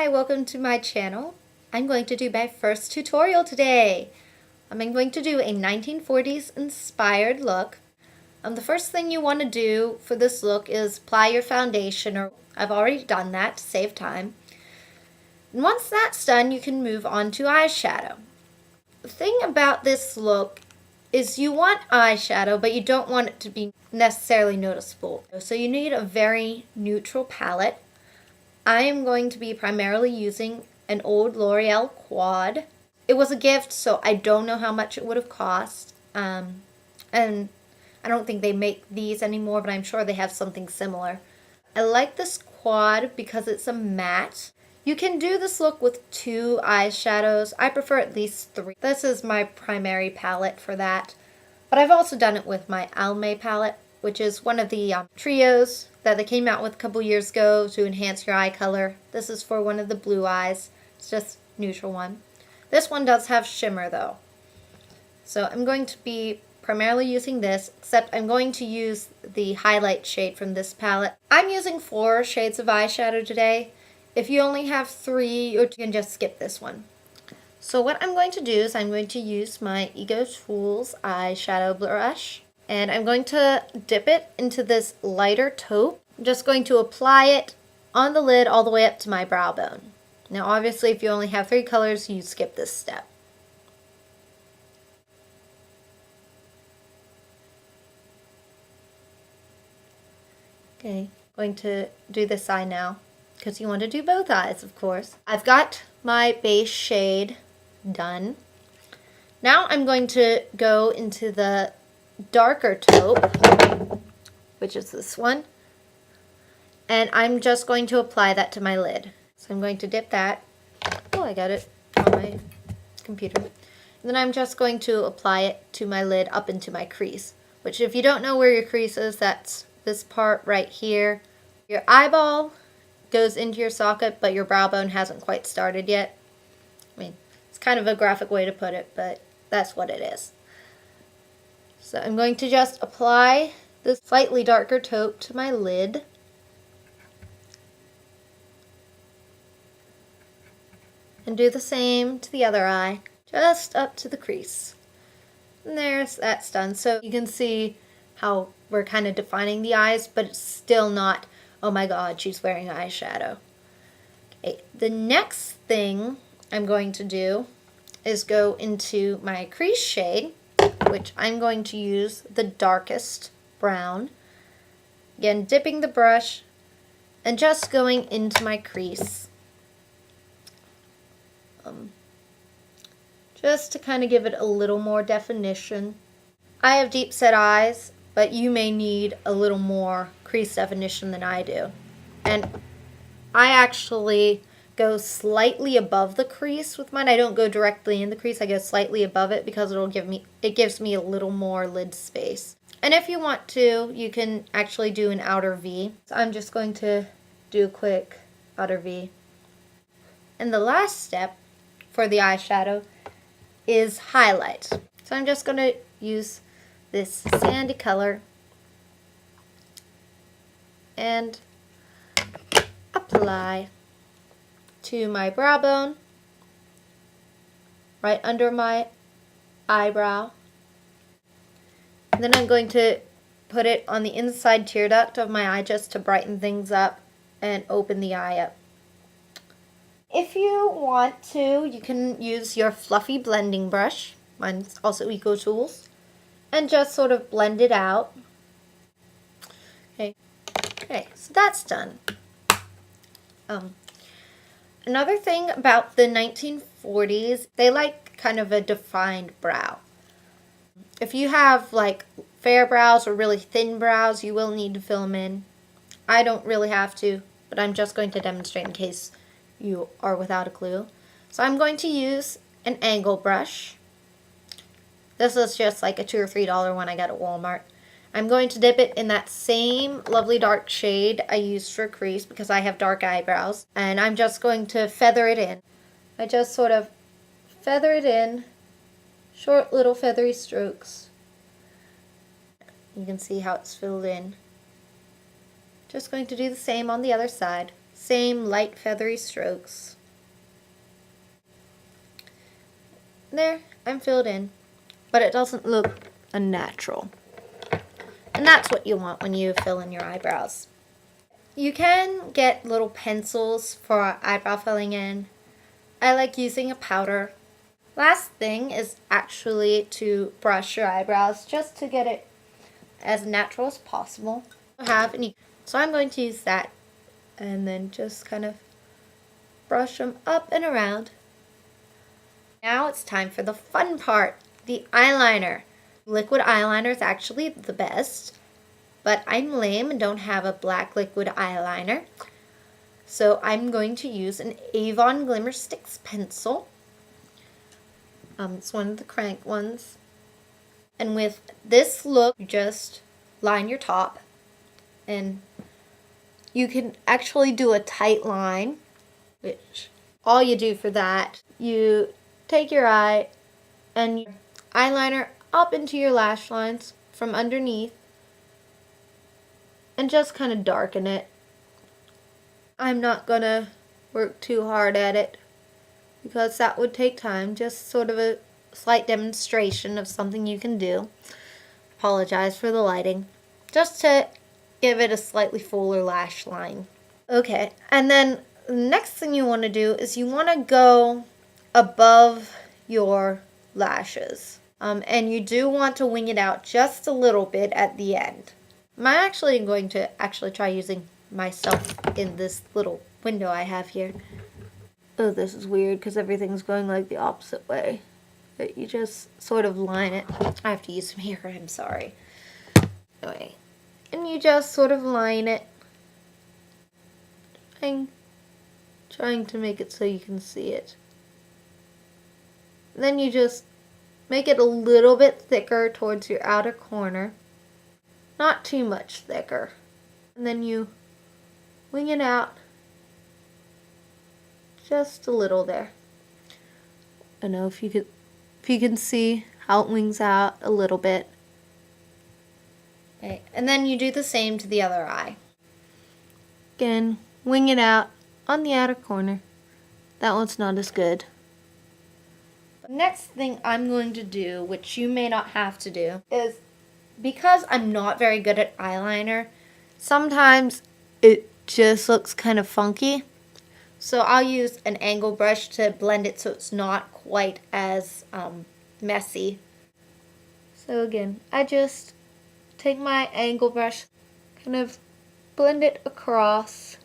Hi, welcome to my channel. I'm going to do my first tutorial today. I'm going to do a 1940s inspired look. The first thing you want to do for this look is apply your foundation, or I've already done that to save time. And once that's done, you can move on to eyeshadow. The thing about this look is you want eyeshadow, but you don't want it to be necessarily noticeable. So you need a very neutral palette. I am going to be primarily using an old L'Oreal quad. It was a gift, so I don't know how much it would have cost. And I don't think they make these anymore, but I'm sure they have something similar. I like this quad because it's a matte. You can do this look with 2 eyeshadows. I prefer at least 3. This is my primary palette for that. But I've also done it with my Almay palette, which is one of the trios that they came out with a couple years ago to enhance your eye color. This is for one of the blue eyes. It's just neutral one. This one does have shimmer though. So I'm going to be primarily using this, except I'm going to use the highlight shade from this palette. I'm using 4 shades of eyeshadow today. If you only have 3, you can just skip this one. So what I'm going to do is I'm going to use my Ego Tools eyeshadow brush. And I'm going to dip it into this lighter taupe. I'm just going to apply it on the lid all the way up to my brow bone. Now obviously if you only have 3 colors, you skip this step. Okay, going to do this eye now, because you want to do both eyes, of course. I've got my base shade done. Now I'm going to go into the darker taupe, which is this one, and I'm just going to apply that to my lid. So I'm going to dip that. Oh, I got it on my computer. And then I'm just going to apply it to my lid up into my crease, which if you don't know where your crease is, that's this part right here. Your eyeball goes into your socket, but your brow bone hasn't quite started yet. I mean, it's kind of a graphic way to put it, but that's what it is. So I'm going to just apply this slightly darker taupe to my lid. And do the same to the other eye, just up to the crease. And that's done. So you can see how we're kind of defining the eyes, but it's still not, oh my god, she's wearing eyeshadow. Okay, the next thing I'm going to do is go into my crease shade, which I'm going to use the darkest brown. Again, dipping the brush and just going into my crease. Just to kind of give it a little more definition. I have deep set eyes, but you may need a little more crease definition than I do. And I actually go slightly above the crease with mine. I don't go directly in the crease, I go slightly above it because it gives me a little more lid space. And if you want to, you can actually do an outer V. So I'm just going to do a quick outer V. And the last step for the eyeshadow is highlight. So I'm just going to use this sandy color and apply to my brow bone, right under my eyebrow. And then I'm going to put it on the inside tear duct of my eye just to brighten things up and open the eye up. If you want to, you can use your fluffy blending brush. Mine's also Eco Tools. And just sort of blend it out. Okay, so that's done. Another thing about the 1940s, they like kind of a defined brow. If you have like fair brows or really thin brows, you will need to fill them in. I don't really have to, but I'm just going to demonstrate in case you are without a clue. So I'm going to use an angle brush. This is just like a $2 or $3 one I got at Walmart. I'm going to dip it in that same lovely dark shade I used for crease because I have dark eyebrows. And I'm just going to feather it in. I just sort of feather it in, short little feathery strokes. You can see how it's filled in. Just going to do the same on the other side. same light feathery strokes. There, I'm filled in, but it doesn't look unnatural. And that's what you want when you fill in your eyebrows. You can get little pencils for eyebrow filling in. I like using a powder. Last thing is actually to brush your eyebrows just to get it as natural as possible. So I'm going to use that and then just kind of brush them up and around. Now it's time for the fun part, the eyeliner. Liquid eyeliner is actually the best, but I'm lame and don't have a black liquid eyeliner. So I'm going to use an Avon Glimmersticks pencil. It's one of the crank ones. And with this look, you just line your top. And you can actually do a tight line, which all you do for that, you take your eye and your eyeliner up into your lash lines from underneath and just kind of darken it. I'm not gonna work too hard at it because that would take time. Just sort of a slight demonstration of something you can do. Apologize for the lighting. Just to give it a slightly fuller lash line. Okay, and then the next thing you want to do is you want to go above your lashes. And you do want to wing it out just a little bit at the end. I'm actually going to try using myself in this little window I have here. Oh, this is weird because everything's going like the opposite way. But you just sort of line it. I have to use some hair, I'm sorry. Anyway, and you just sort of line it. I'm trying to make it so you can see it. Then you just make it a little bit thicker towards your outer corner. Not too much thicker. And then you wing it out just a little there. I don't know if you can see how it wings out a little bit. Okay, and then you do the same to the other eye. Again, wing it out on the outer corner. That one's not as good. Next thing I'm going to do, which you may not have to do, is because I'm not very good at eyeliner, sometimes it just looks kind of funky. So I'll use an angle brush to blend it so it's not quite as messy. So again, I just take my angle brush, kind of blend it across,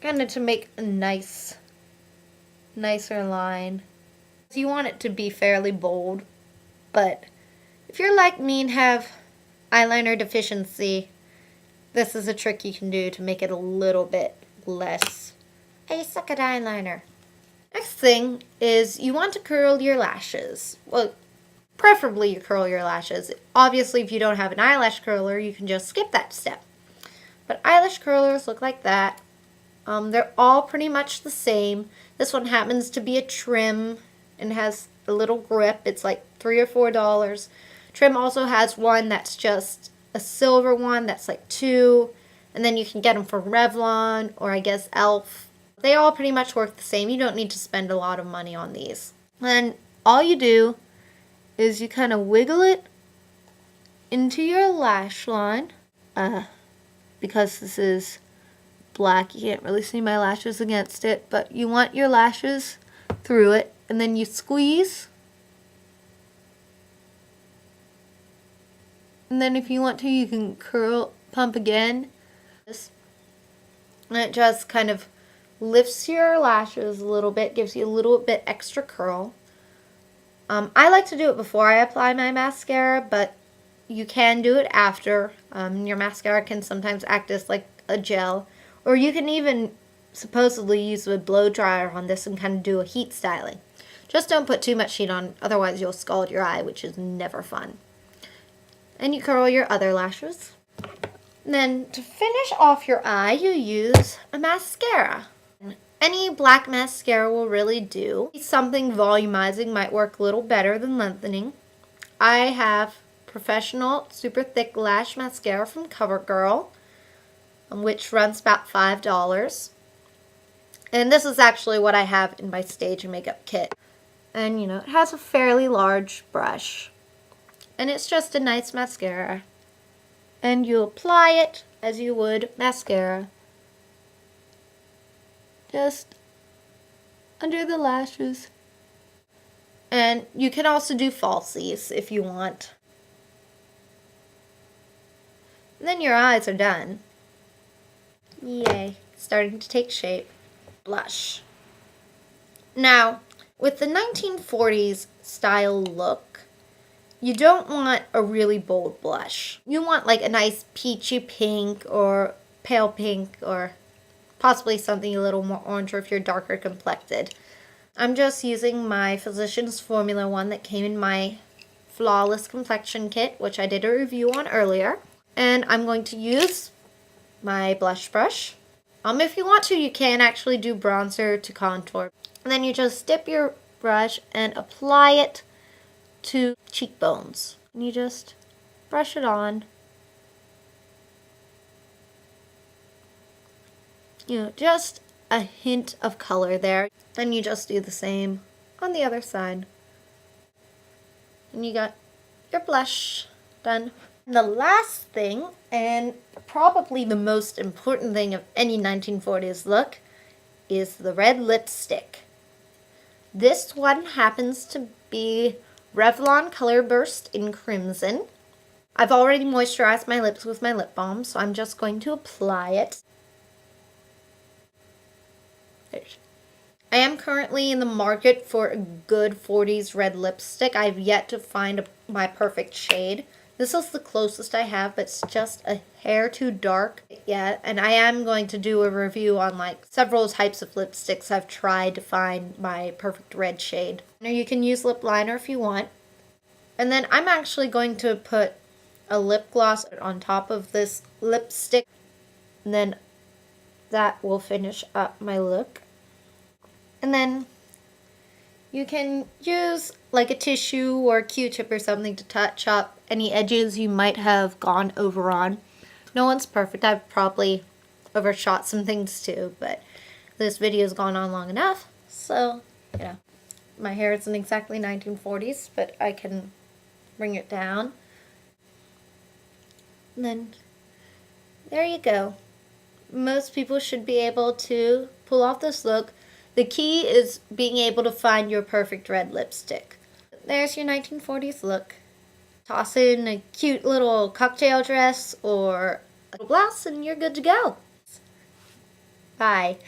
kind of to make a nicer line. You want it to be fairly bold, but if you're like me and have eyeliner deficiency, this is a trick you can do to make it a little bit less. I suck at eyeliner. Next thing is you want to curl your lashes. Well, preferably you curl your lashes. Obviously, if you don't have an eyelash curler, you can just skip that step. But eyelash curlers look like that. They're all pretty much the same. This one happens to be a trim and has a little grip. It's like $3 or $4. Trim also has one that's just a silver one that's like $2. And then you can get them from Revlon or I guess Elf. They all pretty much work the same. You don't need to spend a lot of money on these. And all you do is you kind of wiggle it into your lash line. Because this is black, you can't really see my lashes against it, but you want your lashes through it, and then you squeeze. And then if you want to, you can pump again. And it just kind of lifts your lashes a little bit, gives you a little bit extra curl. I like to do it before I apply my mascara, but you can do it after. Your mascara can sometimes act as like a gel, or you can even supposedly use a blow dryer on this and kind of do a heat styling. Just don't put too much heat on, otherwise you'll scald your eye, which is never fun. And you curl your other lashes. And then to finish off your eye, you use a mascara. Any black mascara will really do. Something volumizing might work a little better than lengthening. I have Professional Super Thick Lash Mascara from CoverGirl. which runs about $5. And this is actually what I have in my stage makeup kit. And you know, it has a fairly large brush. And it's just a nice mascara. And you apply it as you would mascara. Just under the lashes. And you can also do falsies if you want. And then your eyes are done. Yay, starting to take shape. Blush. Now, with the 1940s style look, you don't want a really bold blush. You want like a nice peachy pink or pale pink or possibly something a little more orange if you're darker complected. I'm just using my Physicians Formula one that came in my Flawless Complexion Kit, which I did a review on earlier. And I'm going to use my blush brush. If you want to, you can actually do bronzer to contour. And then you just dip your brush and apply it to cheekbones. And you just brush it on. You know, just a hint of color there. Then you just do the same on the other side. And you got your blush done. And the last thing, and probably the most important thing of any 1940s look, is the red lipstick. This one happens to be Revlon Colorburst in Crimson. I've already moisturized my lips with my lip balm, so I'm just going to apply it. I am currently in the market for a good 40s red lipstick. I've yet to find my perfect shade. This is the closest I have, but it's just a hair too dark yet. And I am going to do a review on like several types of lipsticks I've tried to find my perfect red shade. Now you can use lip liner if you want. And then I'm actually going to put a lip gloss on top of this lipstick. And then that will finish up my look. And then you can use like a tissue or a Q-tip or something to touch up any edges you might have gone over on. No one's perfect. I've probably overshot some things too, but this video's gone on long enough. So, you know, my hair isn't exactly 1940s, but I can bring it down. And then, there you go. Most people should be able to pull off this look. The key is being able to find your perfect red lipstick. There's your 1940s look. Toss in a cute little cocktail dress or a blouse and you're good to go. Bye.